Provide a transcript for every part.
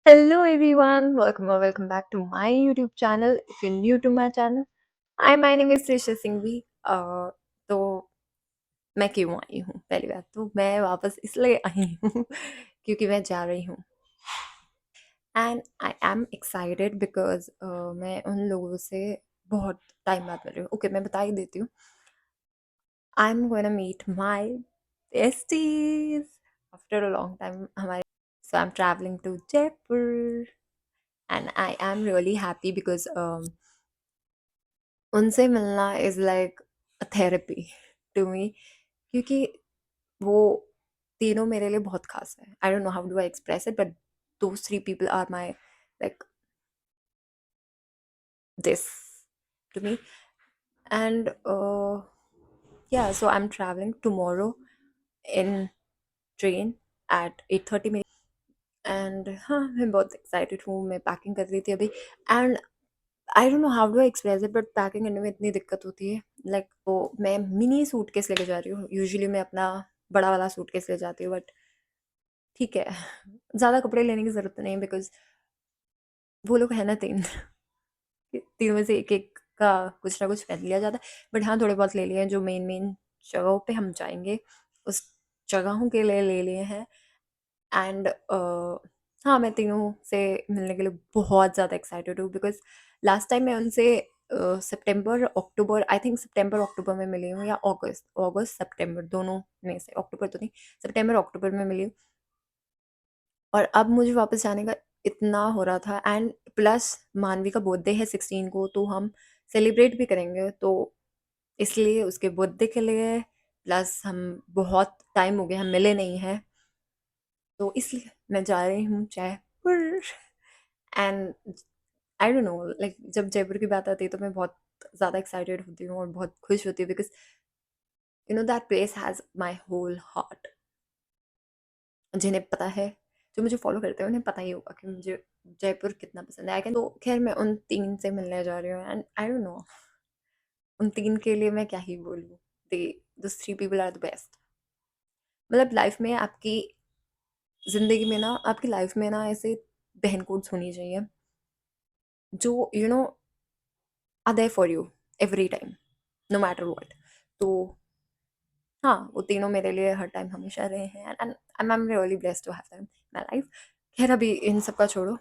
Hello everyone, welcome or welcome back to my YouTube channel. If you're new to my channel, my name is Trisha Singhvi. तो मैं क्यों आई हूँ? पहली बात तो मैं वापस इसलिए आई हूँ क्योंकि मैं जा रही हूँ and I am excited because मैं उन लोगों से बहुत टाइम बाद मिल रही हूँ। ओके, मैं बता ही देती हूँ। I am gonna meet my besties after a long time हमारे। So I am travelling to Jaipur and I am really happy because उनसे मिलना is like a therapy to me, क्योंकि वो तीनों मेरे लिए बहुत खास है। I don't know how do I express it, but those three people are my like this to me and yeah, so I'm traveling tomorrow in train at 8:30 मेरी। And हाँ, मैं बहुत एक्साइटेड हूँ। मैं पैकिंग कर रही थी अभी and I don't know how do I express it, but packing करने में इतनी दिक्कत होती है। लाइक वो मैं मिनी सूटकेस लेके जा रही हूँ। यूजुअली मैं अपना बड़ा वाला सूटकेस ले जाती हूँ, बट ठीक है, ज़्यादा कपड़े लेने की ज़रूरत नहीं बिकॉज वो लोग है ना तीन तीन में से एक एक का कुछ ना कुछ पहन लिया जाता है। बट हाँ, थोड़े बहुत ले लिए हैं जो मेन मेन जगहों पे हम जाएंगे, उस जगहों के लिए ले लिए हैं। एंड हाँ, मैं तीनों से मिलने के लिए बहुत ज़्यादा एक्साइटेड हूँ बिकॉज लास्ट टाइम मैं उनसे सितंबर अक्टूबर, आई थिंक सितंबर अक्टूबर में मिली हूँ, या अगस्त अगस्त सितंबर, दोनों में से। अक्टूबर तो नहीं, सितंबर अक्टूबर में मिली हूँ। और अब मुझे वापस जाने का इतना हो रहा था एंड प्लस मानवी का बर्थडे है 16 को, तो हम सेलिब्रेट भी करेंगे। तो इसलिए उसके बर्थडे के लिए प्लस हम बहुत टाइम हो गया हम मिले नहीं हैं, तो इसलिए मैं जा रही हूँ Jaipur. And I don't no, like जब जयपुर की बात आती है तो मैं बहुत ज़्यादा एक्साइटेड होती हूँ और बहुत खुश होती हूँ because you know that place has my whole heart. जिन्हें पता है, जो मुझे फॉलो करते हैं, उन्हें पता ही होगा कि मुझे जयपुर कितना पसंद है। आई कैन, तो खैर मैं उन तीन से मिलने जा रही हूँ एंड आई डोंट नो, उन तीन के लिए मैं क्या ही बोलूँ। They this three people are the best. मतलब लाइफ में आपकी ज़िंदगी में ना, आपकी लाइफ में ना ऐसे बहन कोड्स होनी चाहिए जो you know are there for you every time, no matter what. तो हाँ, वो तीनों मेरे लिए हर टाइम हमेशा रहे हैं and I am really blessed to have them in my life. खैर अभी इन सब का छोड़ो,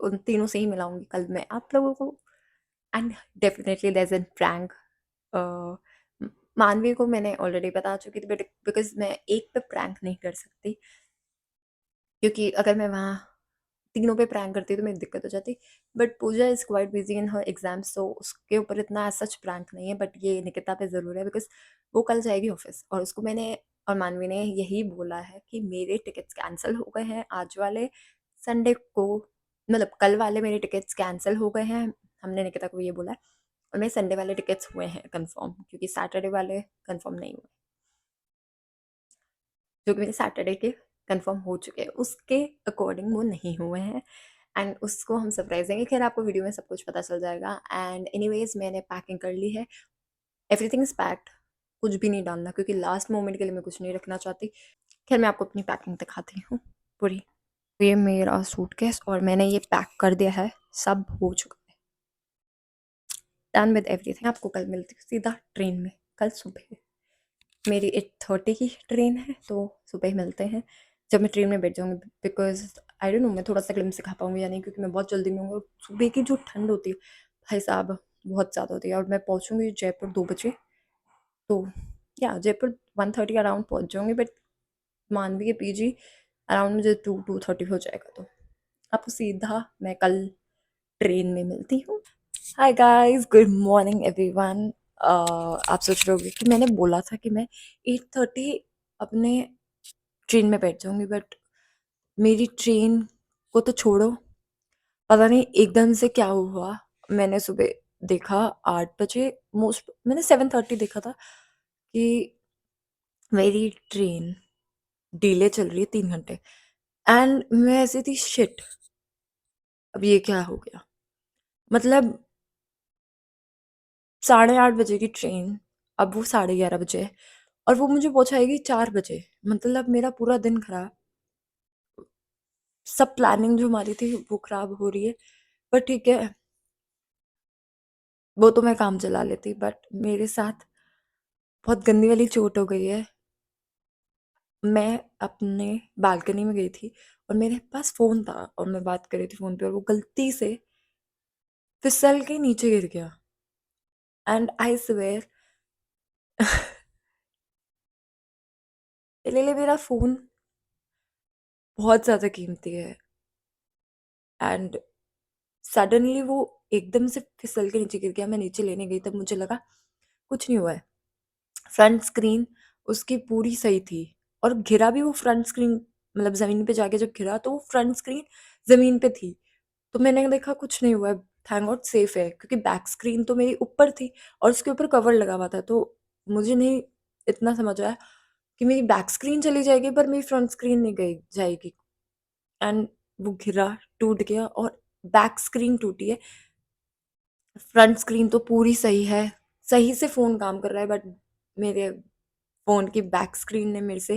उन तीनों से ही मिलाऊंगी कल मैं आप लोगों को। And definitely there is an prank. Manvi को मैंने ऑलरेडी बता चुकी थी, बट बिकॉज मैं एक पे प्रैंक नहीं कर सकती, क्योंकि अगर मैं वहाँ तीनों पे प्रैंक करती तो मेरी दिक्कत हो जाती। But Pooja is quite busy in her exams, तो उसके ऊपर इतना सच प्रैंक नहीं है। बट ये निकिता पे ज़रूर है बिकॉज वो कल जाएगी ऑफिस और उसको मैंने और मानवी ने यही बोला है कि मेरे टिकट्स कैंसिल हो गए हैं आज वाले संडे को। मतलब कल वाले मेरे टिकट्स कैंसिल हो गए हैं, हमने निकिता को ये बोला है। और मेरे संडे वाले टिकट्स हुए हैं कंफर्म, क्योंकि सैटरडे वाले कंफर्म नहीं हुए, जो कि मेरे सैटरडे के कंफर्म हो चुके हैं, उसके अकॉर्डिंग वो नहीं हुए हैं। एंड उसको हम सरप्राइज देंगे। खैर आपको वीडियो में सब कुछ पता चल जाएगा। एंड एनीवेज मैंने पैकिंग कर ली है, एवरीथिंग इज पैक्ड। कुछ भी नहीं डालना, क्योंकि लास्ट मोमेंट के लिए मैं कुछ नहीं रखना चाहती। खैर मैं आपको अपनी पैकिंग दिखाती हूँ पूरी। ये मेरा सूटकेस और मैंने ये पैक कर दिया है, सब हो चुका है, डन विद एवरीथिंग। आपको कल मिलती हूँ सीधा ट्रेन में, कल सुबह। मेरी 8:30 की ट्रेन है, तो सुबह ही मिलते हैं जब मैं ट्रेन में बैठ जाऊँगी। बिकॉज आई डोंट नो मैं थोड़ा सा ग्लिम्स दिखा पाऊँगी या नहीं, क्योंकि मैं बहुत जल्दी में हूँ। सुबह की जो ठंड होती है भाई साहब, बहुत ज़्यादा होती है। और मैं पहुँचूँगी जयपुर 2 बजे, तो या जयपुर 1:30 अराउंड पहुँच जाऊँगी। बट मानवी के पीजी अराउंड मुझे 2-2:30 हो जाएगा। तो आपको सीधा मैं कल ट्रेन में मिलती हूँ। Hi guys, good morning everyone. आप सोच रहे होंगे कि मैंने बोला था कि मैं 8:30 अपने ट्रेन में बैठ जाऊंगी, बट मेरी ट्रेन को तो छोड़ो, पता नहीं एकदम से क्या हुआ। मैंने सुबह देखा 8 बजे, मोस्ट मैंने 7:30 देखा था कि मेरी ट्रेन डिले चल रही है 3 घंटे। एंड मैं ऐसी थी, शिट, अब ये क्या हो गया। मतलब 8:30 बजे की ट्रेन, अब वो 11:30 बजे है और वो मुझे पहुंचाएगी 4 बजे। मतलब मेरा पूरा दिन खराब। सब प्लानिंग जो हमारी थी वो खराब हो रही है। पर ठीक है, वो तो मैं काम चला लेती, बट मेरे साथ बहुत गंदी वाली चोट हो गई है। मैं अपने बालकनी में गई थी और मेरे पास फ़ोन था और मैं बात कर रही थी फ़ोन पे, और वो गलती से फिसल के नीचे गिर गया। एंड आई स्वेयर ले मेरा फ़ोन बहुत ज़्यादा कीमती है। एंड सडनली वो एकदम से फिसल के नीचे गिर गया। मैं नीचे लेने गई तब मुझे लगा कुछ नहीं हुआ है। फ्रंट स्क्रीन उसकी पूरी सही थी, और घिरा भी वो फ्रंट स्क्रीन, मतलब ज़मीन पे जाके जब गिरा तो वो फ्रंट स्क्रीन ज़मीन पे थी। तो मैंने देखा कुछ नहीं हुआ है, थैंक गॉड सेफ है, क्योंकि बैक स्क्रीन तो मेरी ऊपर थी और उसके ऊपर कवर लगा हुआ था। तो मुझे नहीं इतना समझ आया कि मेरी बैक स्क्रीन चली जाएगी पर मेरी फ्रंट स्क्रीन नहीं गई जाएगी। एंड वो गिरा, टूट गया, और बैक स्क्रीन टूटी है। फ्रंट स्क्रीन तो पूरी सही है, सही से फ़ोन काम कर रहा है, बट मेरे फ़ोन की बैक स्क्रीन ने मेरे से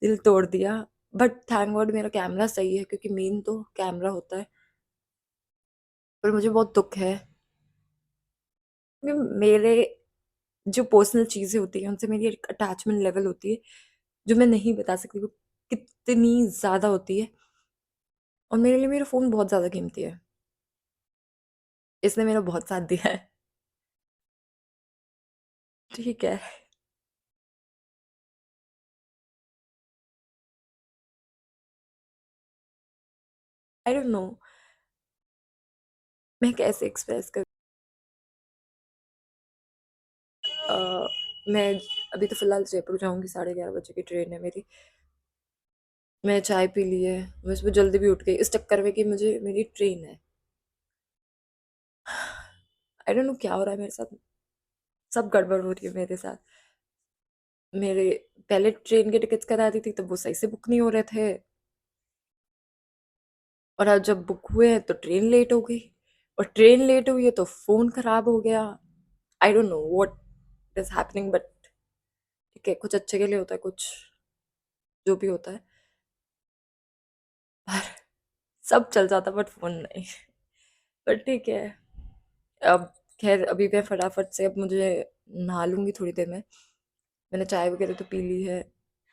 दिल तोड़ दिया। बट थैंक गॉड मेरा कैमरा सही है, क्योंकि मेन तो कैमरा होता है। पर मुझे बहुत दुःख है, क्योंकि मेरे जो पर्सनल चीज़ें होती हैं उनसे मेरी एक अटैचमेंट लेवल होती है, जो मैं नहीं बता सकती वो कितनी ज़्यादा होती है। और मेरे लिए मेरा फ़ोन बहुत ज़्यादा कीमती है, इसने मेरा बहुत साथ दिया है। ठीक है। आई डोंट नो मैं कैसे एक्सप्रेस करूँ। अ, मैं अभी तो फ़िलहाल जयपुर जाऊँगी, 11:30 बजे की ट्रेन है मेरी। मैं चाय पी ली है, मैं सुबह जल्दी भी उठ गई इस चक्कर में कि मुझे मेरी ट्रेन है। आई डोंट नो क्या हो रहा है मेरे साथ, सब गड़बड़ हो रही है मेरे साथ। मेरे पहले ट्रेन के टिकट्स करा दी थी तब वो सही से बुक नहीं हो रहे थे, और अब जब बुक हुए हैं तो ट्रेन लेट हो गई, और ट्रेन लेट हुई है तो फ़ोन खराब हो गया। आई don't know what is happening, but ठीक है, कुछ अच्छे के लिए होता है, कुछ जो भी होता है। पर सब चल जाता बट फ़ोन नहीं। पर ठीक है, अब ख़ैर अभी मैं फटाफट से अब मुझे नहा लूँगी थोड़ी देर में। मैंने चाय वग़ैरह तो पी ली है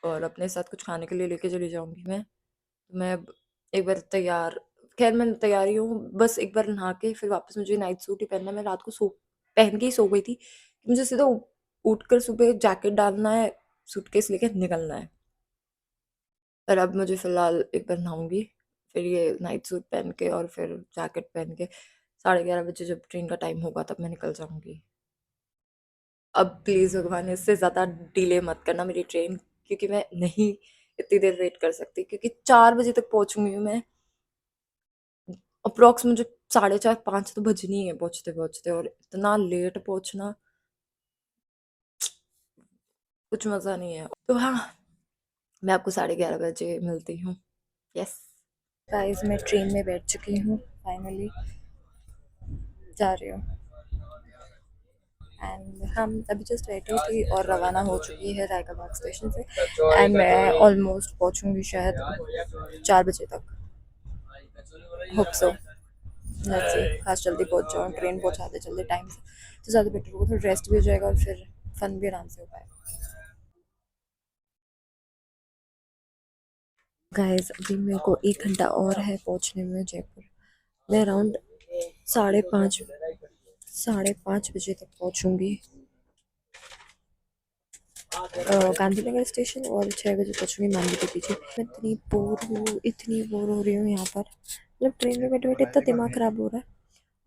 और अपने साथ कुछ खाने के लिए लेके चली जाऊँगी मैं। तो मैं अब एक बार तैयार, ख़ैर मैं तैयार ही हूँ, बस एक बार नहा के फिर वापस मुझे नाइट सूट ही पहनना है। मैं रात को सो पहन के ही सो गई थी कि मुझे सीधा उठकर सुबह जैकेट डालना है, सूटकेस लेके निकलना है। पर अब मुझे फ़िलहाल एक बार नहाऊँगी, फिर ये नाइट सूट पहन के और फिर जैकेट पहन के 11:30 बजे जब ट्रेन का टाइम होगा तब मैं निकल जाऊँगी। अब प्लीज़ भगवान इससे ज़्यादा डिले मत करना मेरी ट्रेन, क्योंकि मैं नहीं इतनी देर वेट कर सकती, क्योंकि 4 बजे तक पहुँचूँगी मैं। अप्रॉक्स मुझे 4:30 5 तो बजनी है पहुँचते-पहुँचते, और इतना लेट पहुँचना कुछ मज़ा नहीं है। तो हाँ, मैं आपको 11:30 बजे मिलती हूँ। यस। गाइस मैं ट्रेन में बैठ चुकी हूँ, फाइनली जा रही हूँ। एंड हम अभी जस्ट बैठी थी और रवाना हो चुकी है रायका बाग स्टेशन से। एंड मैं ऑलमोस्ट पहुँचूँगी शायद 4 बजे तक, होप सो। लेट्स सी, काश जल्दी पहुँच जाऊँ, ट्रेन पहुँचा दे जल्दी टाइम से तो ज़्यादा बेटर होगा, थोड़ा रेस्ट भी हो जाएगा और फिर फन भी आराम से हो पाएगा। गाइस अभी मेरे को 1 घंटा और है पहुँचने में जयपुर। मैं अराउंड 5:30 5:30 बजे तक पहुँचूँगी गांधीनगर स्टेशन, और 6 बजे पहुँचूँगी मांडवी के पीछे। मैं इतनी बोर हो रही हूँ यहाँ पर, मतलब ट्रेन में बैठे बैठे इतना दिमाग ख़राब हो रहा है।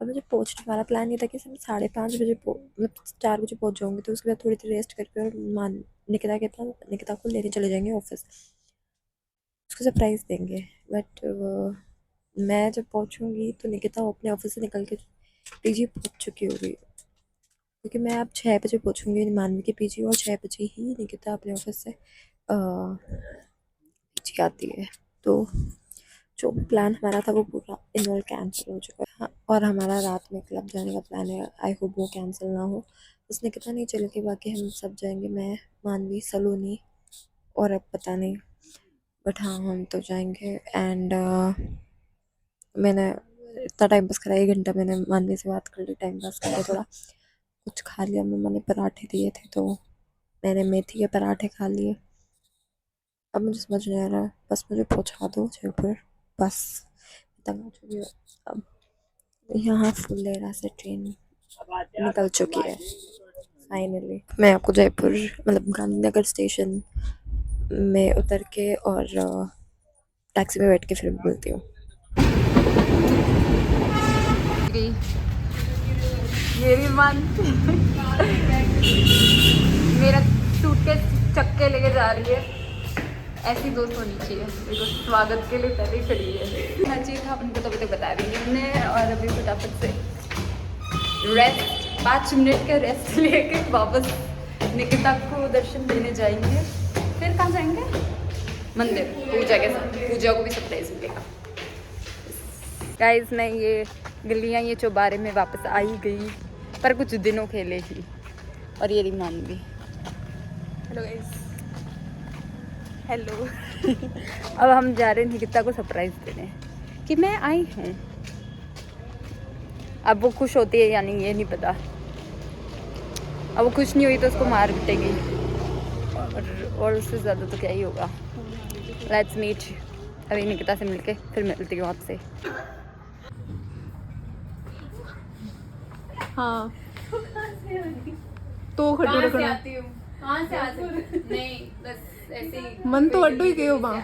और मुझे पहुँचने वाला प्लान ये था कि मैं 5:30 बजे मतलब 4 बजे पहुँच जाऊँगी, तो उसके बाद थोड़ी देर रेस्ट करके और मान निकिता को लेने चले जाएंगे ऑफिस, उसको सरप्राइज़ देंगे। बट मैं जब पहुँचूँगी तो निकिता अपने ऑफिस से निकल के पीजी पहुँच चुकी होगी, क्योंकि मैं अब 6 बजे पहुँचूँगी मानवी के पीजी, और 6 बजे ही निकिता अपने ऑफिस से पीजी आती है। तो जो भी प्लान हमारा था वो पूरा इन्वॉल्व कैंसिल हो चुका है। हाँ, और हमारा रात में क्लब जाने का प्लान है, आई होप वो कैंसिल ना हो। बस निकिता नहीं चलेगी, बाकी हम सब जाएंगे, मैं, मानवी, सलोनी, और अब पता नहीं बट हाँ हम तो जाएंगे। एंड मैंने इतना टाइम पास करा, 1 घंटा मैंने मानवी से बात कर ली, टाइम पास कर लिया, थोड़ा कुछ खा लिया। मम्मा ने पराठे दिए थे तो मैंने मेथी के पराठे खा लिए। अब मुझे समझ नहीं आ रहा, बस मुझे पहुंचा दो जयपुर, बस तंग आ चुकी हूँ। अब यहाँ फुलेरा से ट्रेन निकल चुकी है फाइनली। मैं आपको जयपुर मतलब गांधीनगर स्टेशन में उतर के और टैक्सी में बैठ के फिर मिलती हूँ। मेरी मन मेरा सूटकेस चक्के लेके जा रही है। ऐसी दोस्त होनी चाहिए, देखो स्वागत के लिए पहले ही खड़ी है। हर चीज़ हम उनको तभी तक बता देंगे हमने। और अभी फटाफट से रेस्ट, 5 मिनट का रेस्ट लेके वापस निकिता को दर्शन देने जाएंगे। फिर कहाँ जाएंगे? मंदिर, पूजा के साथ। पूजा को भी सरप्राइज मिलेगा। गाइस मैं ये गलियाँ ये चौबारे में वापस आ ही गई, पर कुछ दिनों के लिए ही। और ये रिमान भी। Hello guys, hello. अब हम जा रहे हैं निकिता को सरप्राइज देने कि मैं आई हूँ। अब वो खुश होती है या नहीं ये नहीं पता। अब वो खुश नहीं हुई तो उसको मार पिटेगी, और उससे ज़्यादा तो क्या ही होगा। Let's meet. अभी निकिता से मिलके फिर मिलती हूँ आपसे। हाँ तो खड्डू रखना कहाँ से आ सकती नहीं, बस ऐसे ही मन तो अड्डू ही गए हो वहाँ।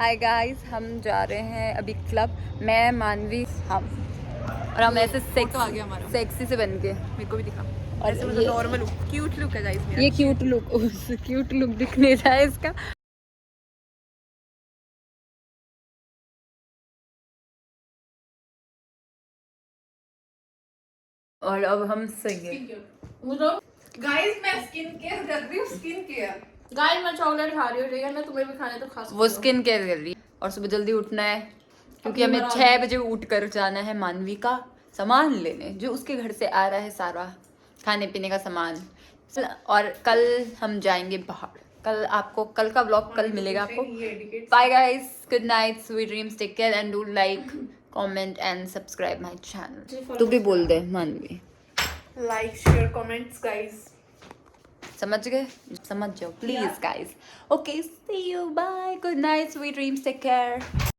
हाय गाइस, हम जा रहे हैं अभी क्लब। मैं मानवी हम, और हम ऐसे सेक्सी से बन के, मेरे को भी दिखा। और ऐसे मतलब नॉर्मल लुक, क्यूट लुक है गाइस मेरा। ये क्यूट लुक दिखने रहा है इसका। और अब हम सही गाइस मैं स्किन केयर कर रही हूँ। स्किन केयर गाइस मैं चॉकलेट खा रही हूँ, ठीक है ना? तुम्हें भी खाने तो खा सकते हो। वो स्किन केयर कर रही है। और सुबह जल्दी उठना है क्योंकि हमें 6 बजे उठ कर जाना है मानवी का सामान लेने, जो उसके घर से आ रहा है सारा खाने पीने का सामान। और कल हम जाएंगे बाहर। कल का ब्लॉग कल मिलेगा आपको। Bye guys, good night, sweet dreams, take care and do like, comment and subscribe my channel. तू भी बोल दे Manvi. Like share comments guys. समझ गए? समझ जाओ please guys. Okay, see you, bye, good night, sweet dreams, take care.